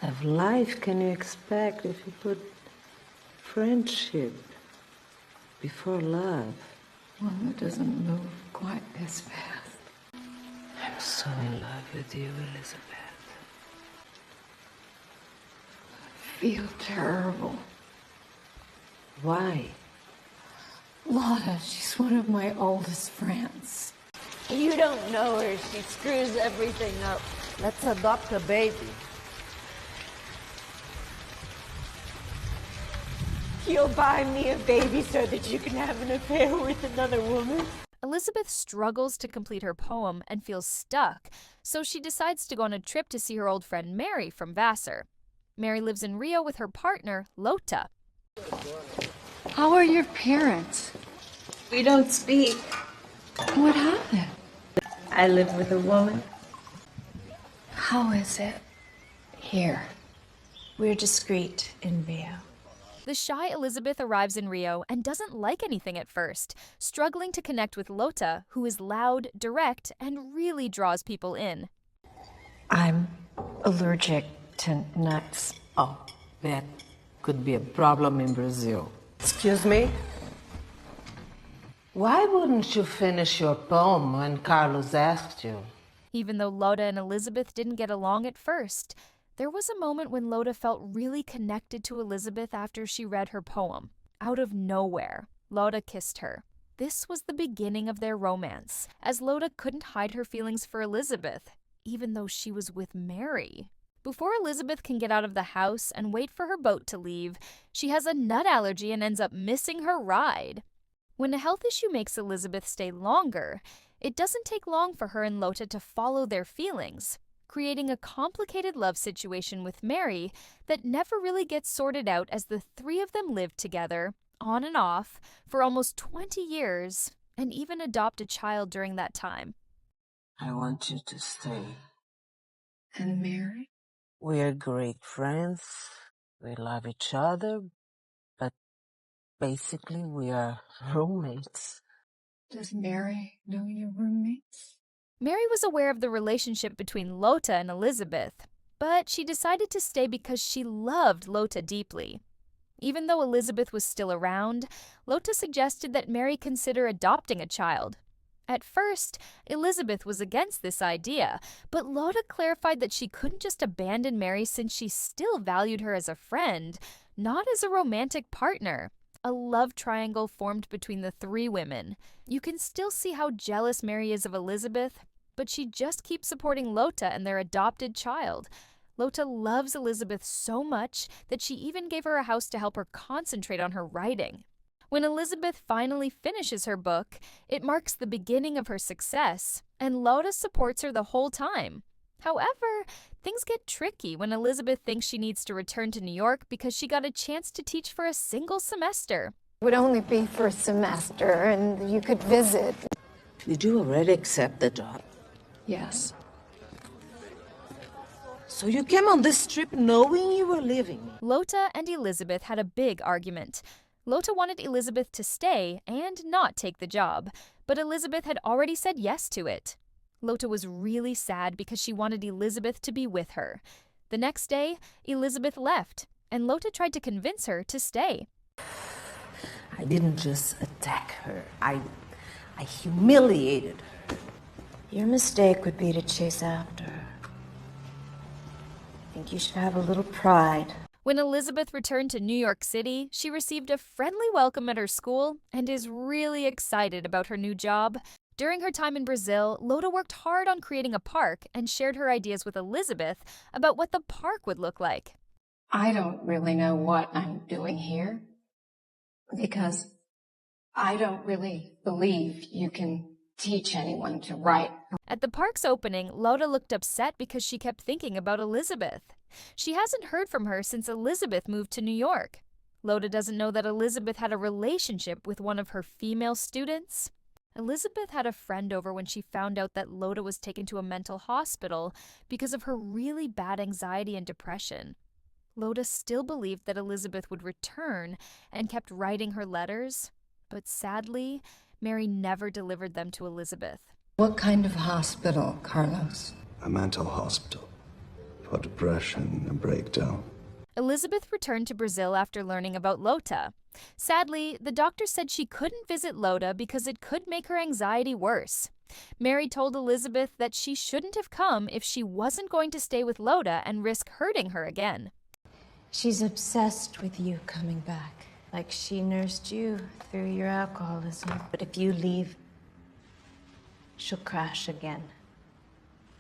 of life can you expect if you put friendship before love? Well, it doesn't move quite as fast. I'm so in love with you, Elizabeth. I feel terrible. Why? Lota, she's one of my oldest friends. You don't know her. She screws everything up. Let's adopt a baby. You'll buy me a baby so that you can have an affair with another woman? Elizabeth struggles to complete her poem and feels stuck, so she decides to go on a trip to see her old friend Mary from Vassar. Mary lives in Rio with her partner, Lota. How are your parents? We don't speak. What happened? I live with a woman. How is it here? We're discreet in Rio. The shy Elizabeth arrives in Rio and doesn't like anything at first, struggling to connect with Lota, who is loud, direct, and really draws people in. I'm allergic to nuts. Oh, that could be a problem in Brazil. Excuse me? Why wouldn't you finish your poem when Carlos asked you? Even though Lota and Elizabeth didn't get along at first, there was a moment when Lota felt really connected to Elizabeth after she read her poem. Out of nowhere, Lota kissed her. This was the beginning of their romance, as Lota couldn't hide her feelings for Elizabeth, even though she was with Mary. Before Elizabeth can get out of the house and wait for her boat to leave, she has a nut allergy and ends up missing her ride. When a health issue makes Elizabeth stay longer, it doesn't take long for her and Lota to follow their feelings, creating a complicated love situation with Mary that never really gets sorted out as the three of them live together, on and off, for almost 20 years, and even adopt a child during that time. I want you to stay. And Mary? We're great friends. We love each other, but basically we are roommates. Does Mary know your roommates? Mary was aware of the relationship between Lota and Elizabeth, but she decided to stay because she loved Lota deeply. Even though Elizabeth was still around, Lota suggested that Mary consider adopting a child. At first, Elizabeth was against this idea, but Lota clarified that she couldn't just abandon Mary since she still valued her as a friend, not as a romantic partner. A love triangle formed between the three women. You can still see how jealous Mary is of Elizabeth, but she just keeps supporting Lota and their adopted child. Lota loves Elizabeth so much that she even gave her a house to help her concentrate on her writing. When Elizabeth finally finishes her book, it marks the beginning of her success, and Lota supports her the whole time. However, things get tricky when Elizabeth thinks she needs to return to New York because she got a chance to teach for a single semester. It would only be for a semester, and you could visit. Did you already accept the job? Yes. So you came on this trip knowing you were leaving? Lota and Elizabeth had a big argument. Lota wanted Elizabeth to stay and not take the job, but Elizabeth had already said yes to it. Lota was really sad because she wanted Elizabeth to be with her. The next day, Elizabeth left, and Lota tried to convince her to stay. I didn't just attack her. I humiliated her. Your mistake would be to chase after her. I think you should have a little pride. When Elizabeth returned to New York City, she received a friendly welcome at her school and is really excited about her new job. During her time in Brazil, Lota worked hard on creating a park and shared her ideas with Elizabeth about what the park would look like. I don't really know what I'm doing here, because I don't really believe you can teach anyone to write. At the park's opening, Lota looked upset because she kept thinking about Elizabeth. She hasn't heard from her since Elizabeth moved to New York. Lota doesn't know that Elizabeth had a relationship with one of her female students. Elizabeth had a friend over when she found out that Lota was taken to a mental hospital because of her really bad anxiety and depression. Lota still believed that Elizabeth would return and kept writing her letters, but sadly, Mary never delivered them to Elizabeth. What kind of hospital, Carlos? A mental hospital. for depression and breakdown. Elizabeth returned to Brazil after learning about Lota. Sadly, the doctor said she couldn't visit Lota because it could make her anxiety worse. Mary told Elizabeth that she shouldn't have come if she wasn't going to stay with Lota and risk hurting her again. She's obsessed with you coming back, like she nursed you through your alcoholism. But if you leave, she'll crash again.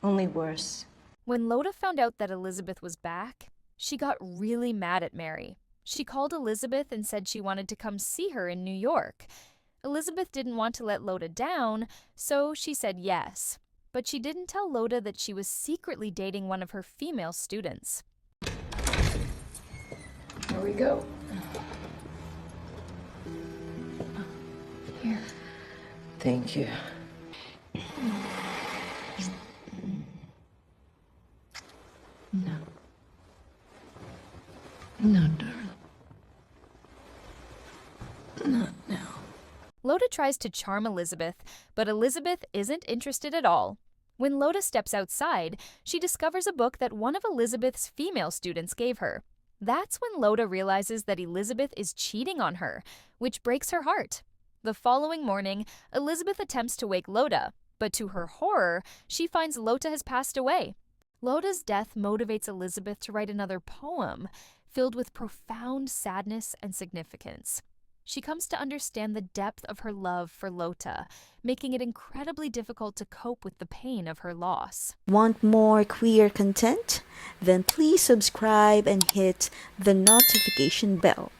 Only worse. When Lota found out that Elizabeth was back, she got really mad at Mary. She called Elizabeth and said she wanted to come see her in New York. Elizabeth didn't want to let Lota down, so she said yes. But she didn't tell Lota that she was secretly dating one of her female students. Here we go. Here. Thank you. No. No, darling. Not now. Lota tries to charm Elizabeth, but Elizabeth isn't interested at all. When Lota steps outside, she discovers a book that one of Elizabeth's female students gave her. That's when Lota realizes that Elizabeth is cheating on her, which breaks her heart. The following morning, Elizabeth attempts to wake Lota, but to her horror, she finds Lota has passed away. Lota's death motivates Elizabeth to write another poem filled with profound sadness and significance. She comes to understand the depth of her love for Lota, making it incredibly difficult to cope with the pain of her loss. Want more queer content? Then please subscribe and hit the notification bell.